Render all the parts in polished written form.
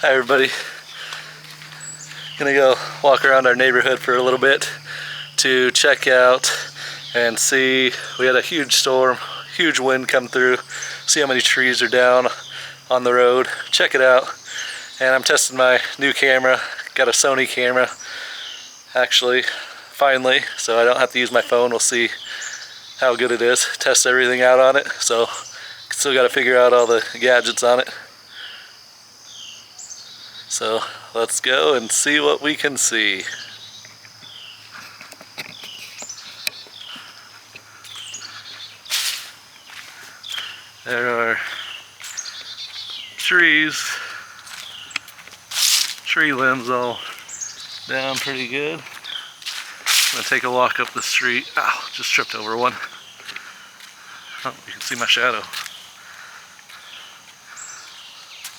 Hi everybody. Gonna go walk around our neighborhood for a little bit to check out and see. We had a huge storm, huge wind come through. See how many trees are down on the road. Check it out. And I'm testing my new camera. Got a Sony camera, actually, finally, so I don't have to use my phone. We'll see how good it is. Test everything out on it. So still got to figure out all the gadgets on it. So let's go and see what we can see. There are trees, tree limbs all down pretty good. I'm gonna take a walk up the street. Ow, just tripped over one. Oh, you can see my shadow.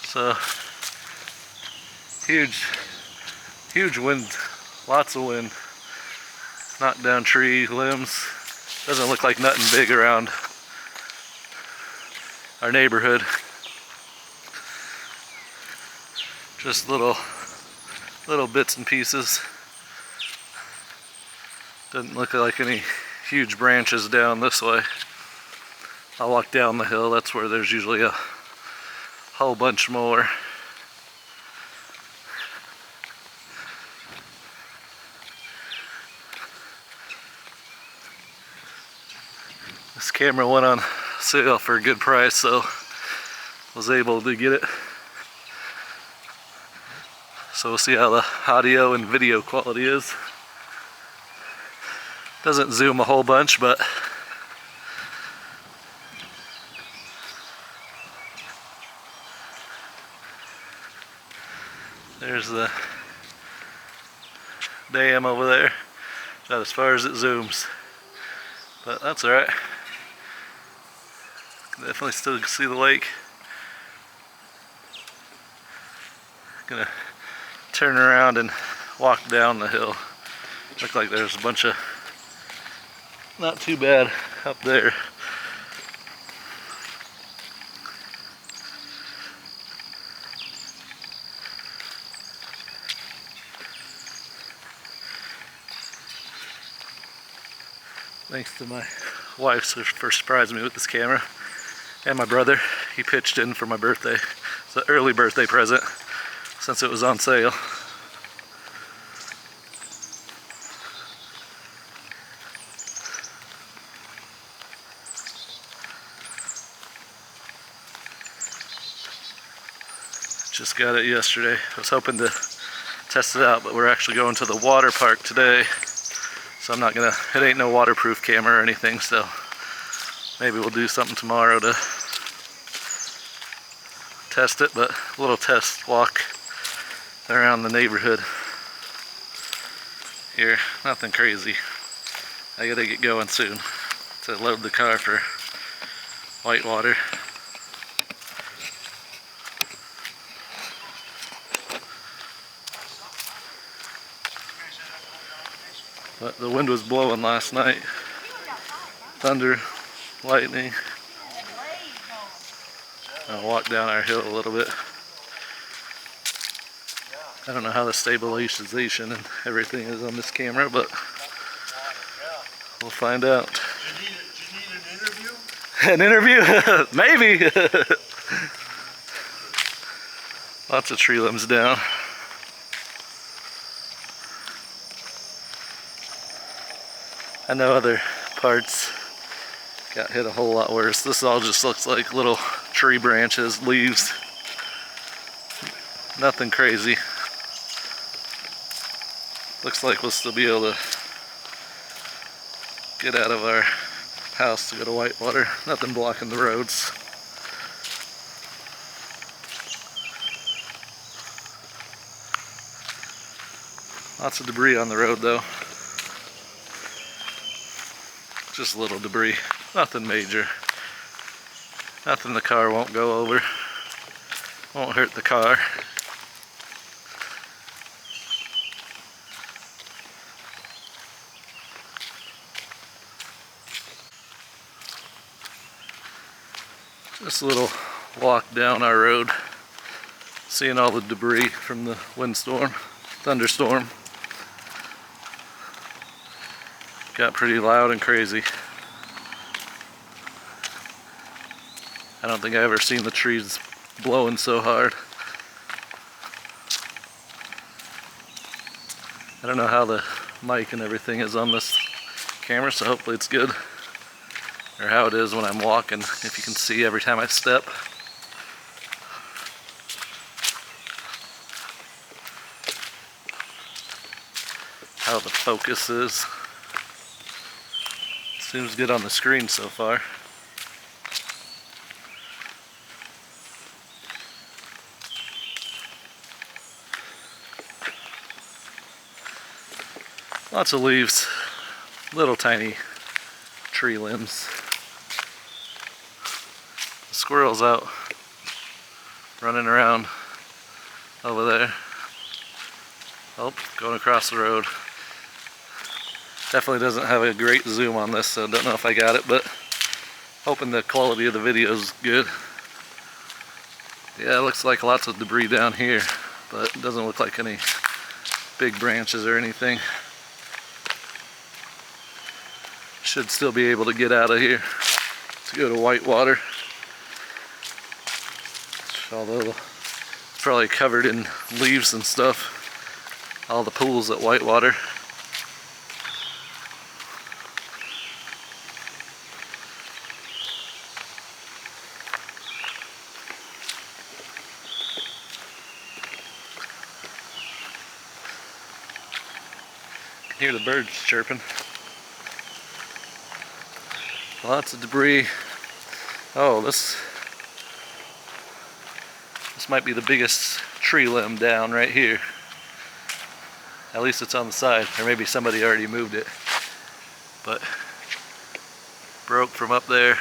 So, huge wind, lots of wind. Knocked down tree limbs. Doesn't look like nothing big around our neighborhood. Just little bits and pieces. Doesn't look like any huge branches down this way. I'll walk down the hill. That's where there's usually a whole bunch more. This camera went on sale for a good price, so was able to get it. So we'll see how the audio and video quality is. Doesn't zoom a whole bunch, but there's the dam over there. Not as far as it zooms, but that's alright. Definitely still see the lake. Gonna turn around and walk down the hill. Look like there's a bunch of, not too bad up there. Thanks to my wife for surprising me with this camera. And my brother, he pitched in for my birthday. It's an early birthday present since it was on sale. Just got it yesterday. I was hoping to test it out, but we're actually going to the water park today. So I'm not gonna, it ain't no waterproof camera or anything, so maybe we'll do something tomorrow to test it, but a little test walk around the neighborhood here. Nothing crazy. I gotta get going soon to load the car for whitewater. But the wind was blowing last night. Thunder, lightning. I'll walk down our hill a little bit. I don't know how the stabilization and everything is on this camera, but we'll find out. Do you need an interview? An interview? Maybe. Lots of tree limbs down. I know other parts got hit a whole lot worse. This all just looks like little tree branches, leaves. Nothing crazy. Looks like we'll still be able to get out of our house to go to whitewater. Nothing blocking the roads. Lots of debris on the road though. Just a little debris, nothing major. Nothing the car won't go over. Won't hurt the car. Just a little walk down our road. Seeing all the debris from the windstorm, thunderstorm. Got pretty loud and crazy. I don't think I've ever seen the trees blowing so hard. I don't know how the mic and everything is on this camera, so hopefully it's good. Or how it is when I'm walking, if you can see every time I step. How the focus is. Seems good on the screen so far. Lots of leaves, little tiny tree limbs. The squirrel's out running around over there. Oh, going across the road. Definitely doesn't have a great zoom on this, so don't know if I got it, but hoping the quality of the video is good. Yeah, it looks like lots of debris down here, but it doesn't look like any big branches or anything. Should still be able to get out of here to go to Whitewater. Although it's probably covered in leaves and stuff. All the pools at Whitewater. You can hear the birds chirping. Lots of debris. Oh, this might be the biggest tree limb down right here. At least it's on the side, or maybe somebody already moved it. But broke from up there.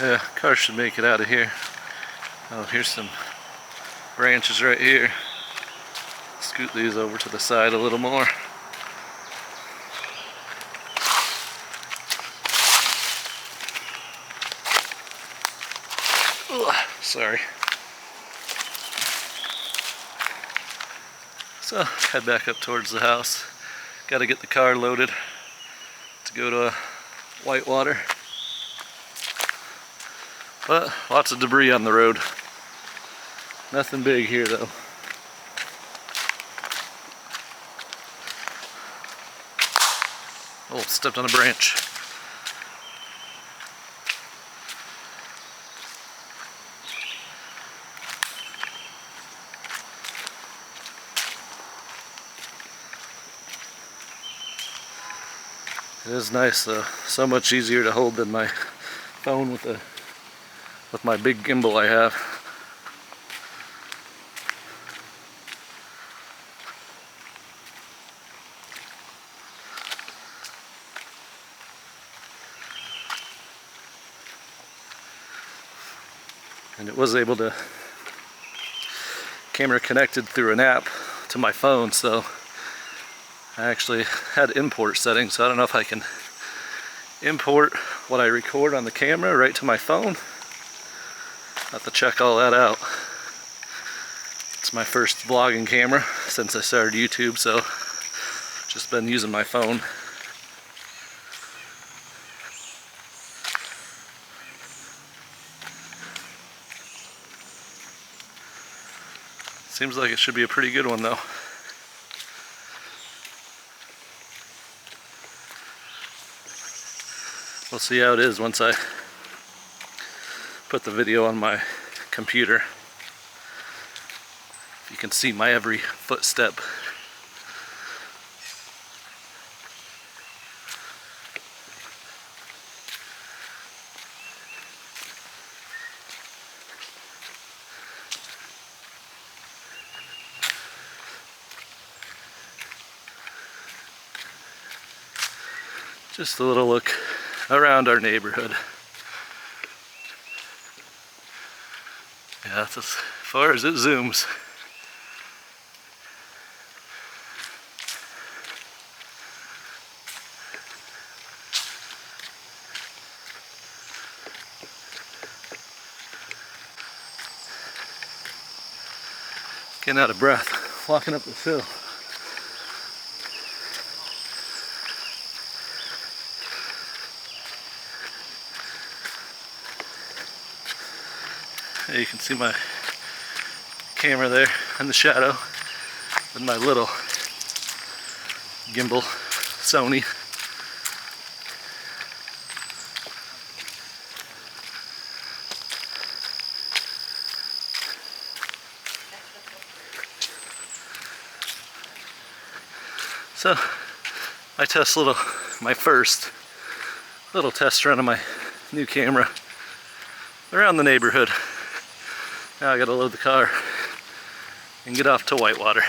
Yeah, car should make it out of here. Oh, here's some branches right here. Scoot these over to the side a little more. Ugh, sorry. So, head back up towards the house. Got to get the car loaded to go to Whitewater. But lots of debris on the road. Nothing big here though. Oh, stepped on a branch. It is nice though. So much easier to hold than my phone with my big gimbal I have. And it was able to camera connected through an app to my phone, so I actually had import settings, so I don't know if I can import what I record on the camera right to my phone. Have to check all that out. It's my first vlogging camera since I started YouTube, so just been using my phone. Seems like it should be a pretty good one though. We'll see how it is once I put the video on my computer. You can see my every footstep. Just a little look around our neighborhood. Yeah, that's as far as it zooms. Getting out of breath, walking up this hill. You can see my camera there in the shadow with my little gimbal Sony. So my first little test run of my new camera around the neighborhood. Now I gotta load the car and get off to Whitewater.